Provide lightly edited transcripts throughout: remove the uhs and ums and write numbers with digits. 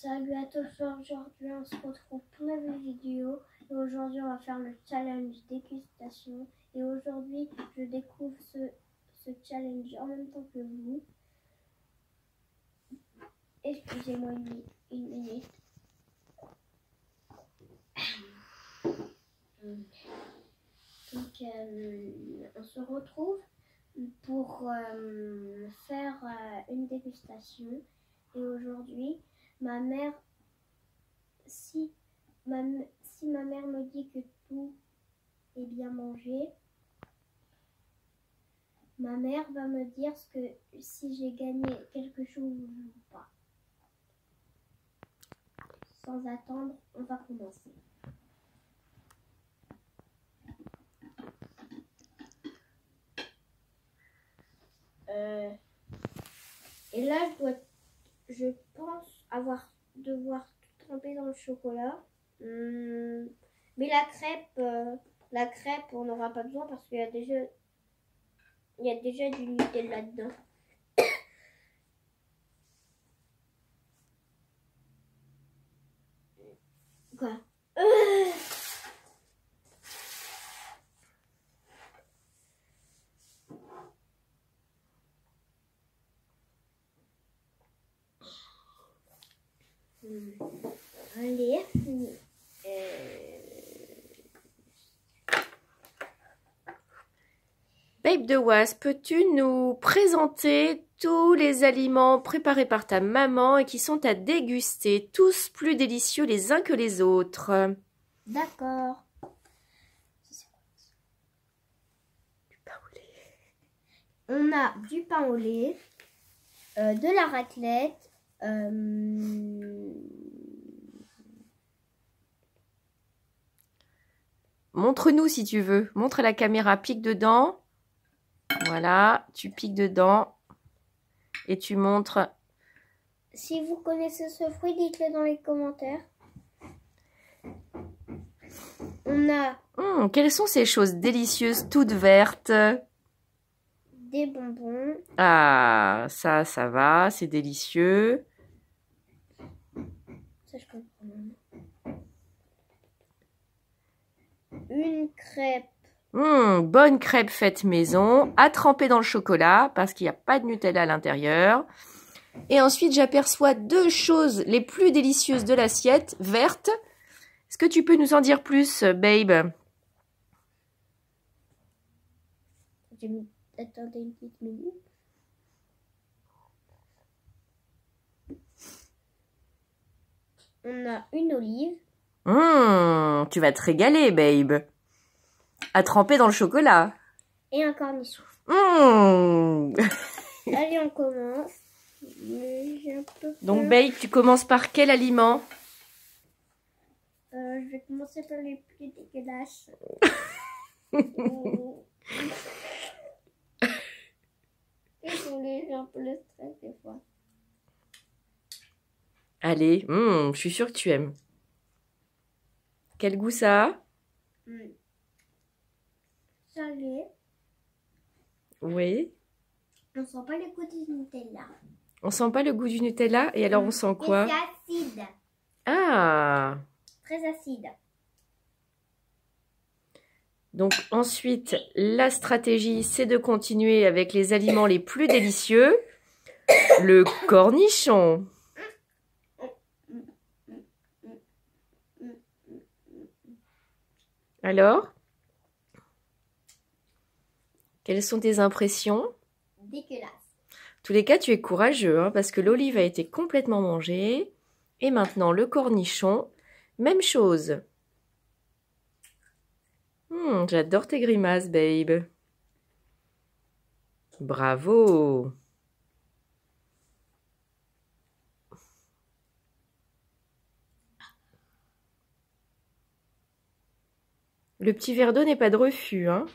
Salut à tous, aujourd'hui on se retrouve pour une nouvelle vidéo et aujourd'hui on va faire le challenge dégustation et aujourd'hui je découvre ce challenge en même temps que vous. Excusez-moi une minute. Donc on se retrouve pour faire une dégustation et aujourd'hui ma mère, si ma mère me dit que tout est bien mangé, ma mère va me dire si j'ai gagné quelque chose ou pas. Sans attendre, on va commencer. Et là, je pense devoir tout tremper dans le chocolat. Mais la crêpe, on n'aura pas besoin parce qu'il y a déjà du Nutella là-dedans. Quoi? Allez. Babe de Was, peux-tu nous présenter tous les aliments préparés par ta maman et qui sont à déguster, tous plus délicieux les uns que les autres? D'accord. Du pain au lait. On a du pain au lait, de la raclette, Montre-nous si tu veux. Montre à la caméra, pique dedans. Voilà, tu piques dedans et tu montres. Si vous connaissez ce fruit, dites-le dans les commentaires. On a Quelles sont ces choses délicieuses, toutes vertes? des bonbons. Ah, ça va, c'est délicieux. Ça, je comprends. Une crêpe. Bonne crêpe faite maison, à tremper dans le chocolat parce qu'il n'y a pas de Nutella à l'intérieur. Et ensuite, j'aperçois deux choses les plus délicieuses de l'assiette, vertes. Est-ce que tu peux nous en dire plus, babe? Attendez une petite minute. On a une olive. Tu vas te régaler, babe. À tremper dans le chocolat. Et un cornichon. Allez, on commence. J'ai un peu peur. Donc, babe, tu commences par quel aliment? Je vais commencer par les plus dégueulasses. Désolée, j'ai un peu le stress des fois. Allez, je suis sûre que tu aimes. Quel goût ça a? Salé. Oui. On sent pas le goût du Nutella. On sent pas le goût du Nutella et alors on sent quoi? Et c'est acide. Ah! Très acide. Donc ensuite, la stratégie, c'est de continuer avec les aliments les plus délicieux. Le cornichon. Alors? Quelles sont tes impressions? Dégueulasse. En tous les cas, tu es courageux, hein, parce que l'olive a été complètement mangée. Et maintenant, le cornichon, même chose. J'adore tes grimaces, babe. Bravo. Le petit verre d'eau n'est pas de refus, hein.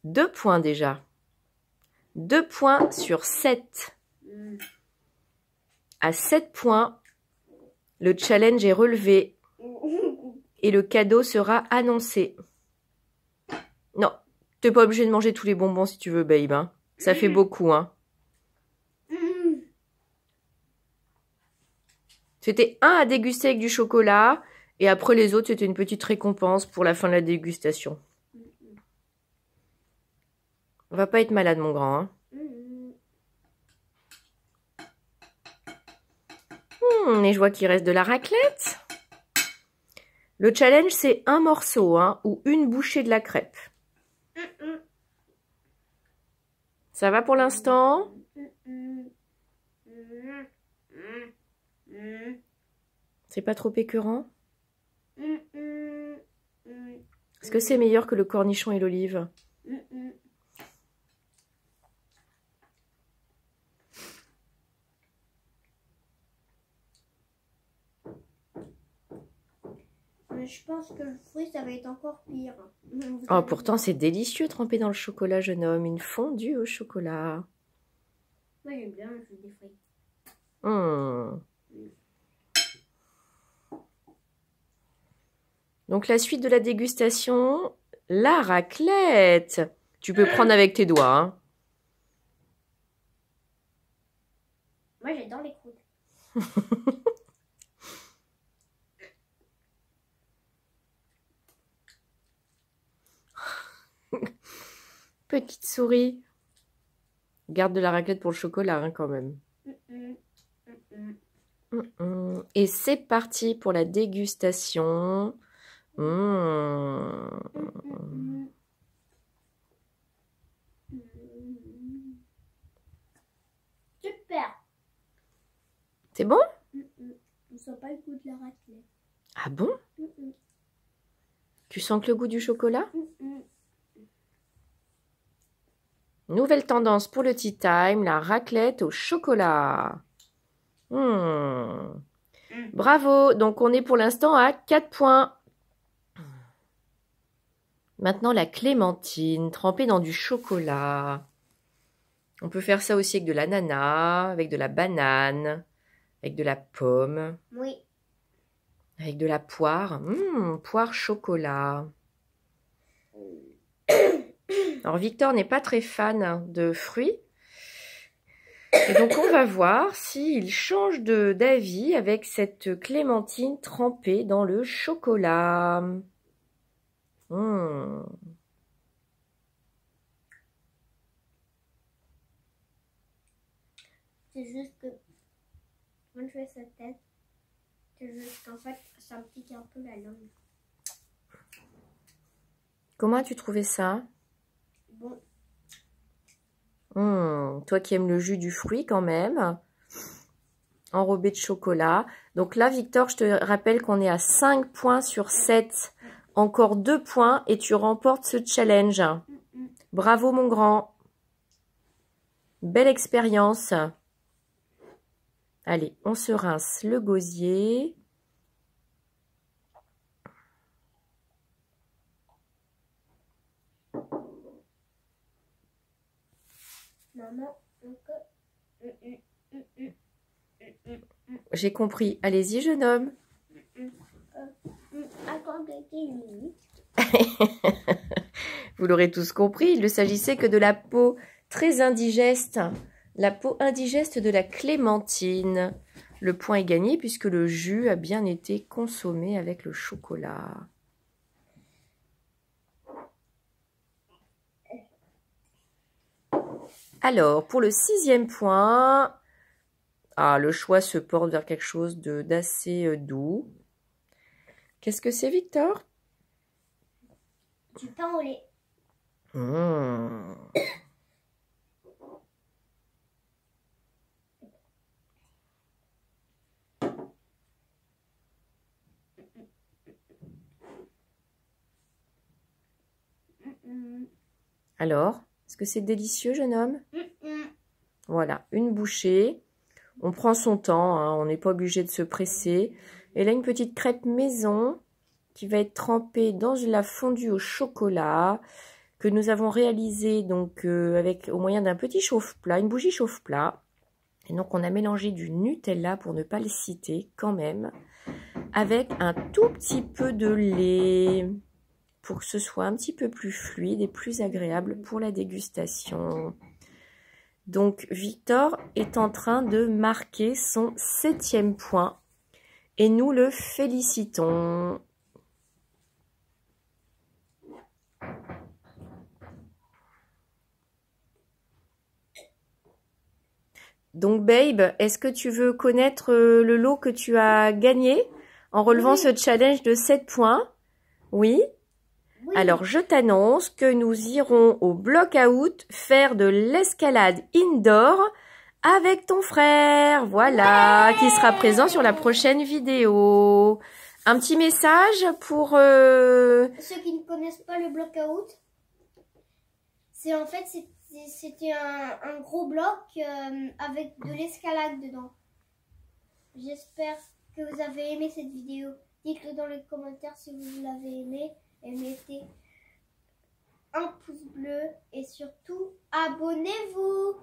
2 points déjà. 2 points sur 7. À 7 points, le challenge est relevé et le cadeau sera annoncé. Non, t'es pas obligé de manger tous les bonbons si tu veux, babe. Hein. Ça fait beaucoup, hein. C'était un à déguster avec du chocolat. Et après les autres, c'était une petite récompense pour la fin de la dégustation. On va pas être malade, mon grand. Hein. Et je vois qu'il reste de la raclette. Le challenge, c'est un morceau ou une bouchée de la crêpe. Ça va pour l'instant? C'est pas trop écœurant? Est-ce que c'est meilleur que le cornichon et l'olive? Je pense que le fruit, ça va être encore pire. Oh, pourtant, c'est délicieux trempé dans le chocolat, jeune homme. Une fondue au chocolat. Moi, j'aime bien le jus des fruits. Donc, la suite de la dégustation, la raclette. Tu peux prendre avec tes doigts. Hein. Moi, j'adore les croûtes. Petite souris. Garde de la raclette pour le chocolat, quand même. Et c'est parti pour la dégustation. Super. C'est bon? On sent pas le goût de la raclette. Ah bon? Tu sens que le goût du chocolat? Nouvelle tendance pour le tea time, la raclette au chocolat. Bravo, donc on est pour l'instant à 4 points. Maintenant la clémentine, trempée dans du chocolat. On peut faire ça aussi avec de l'ananas, avec de la banane, avec de la pomme. Oui. Avec de la poire. Poire chocolat. Alors Victor n'est pas très fan de fruits. Et donc on va voir s'il change d'avis avec cette clémentine trempée dans le chocolat. C'est juste que quand je fais cette tête, c'est juste qu'en fait, ça me pique un peu la langue. Comment as-tu trouvé ça? Bon. Toi qui aimes le jus du fruit quand même, enrobé de chocolat. Donc là, Victor, je te rappelle qu'on est à 5 points sur 7. Encore 2 points et tu remportes ce challenge. Bravo mon grand. Belle expérience. Allez, on se rince le gosier. Maman, J'ai compris. Allez-y, jeune homme. Attendez une minute. Vous l'aurez tous compris, il ne s'agissait que de la peau très indigeste. La peau indigeste de la clémentine. Le point est gagné puisque le jus a bien été consommé avec le chocolat. Alors, pour le 6e point, le choix se porte vers quelque chose d'assez doux. Qu'est-ce que c'est, Victor? Du pain au lait. Alors, est-ce que c'est délicieux, jeune homme? Voilà, une bouchée. On prend son temps, on n'est pas obligé de se presser. Et là, une petite crêpe maison qui va être trempée dans la fondue au chocolat que nous avons réalisée donc au moyen d'un petit chauffe-plat, une bougie chauffe-plat. Et donc, on a mélangé du Nutella, pour ne pas le citer quand même, avec un tout petit peu de lait pour que ce soit un petit peu plus fluide et plus agréable pour la dégustation. Donc, Victor est en train de marquer son 7e point. et nous le félicitons. Donc Babe, est-ce que tu veux connaître le lot que tu as gagné en relevant ce challenge de 7 points? Oui? Oui. Alors je t'annonce que nous irons au block-out faire de l'escalade indoor avec ton frère, voilà, qui sera présent sur la prochaine vidéo. Un petit message pour... Ceux qui ne connaissent pas le block-out, c'est en fait... C'était un gros bloc avec de l'escalade dedans. J'espère que vous avez aimé cette vidéo. Dites-le dans les commentaires si vous l'avez aimé. Et mettez un pouce bleu. Et surtout, abonnez-vous.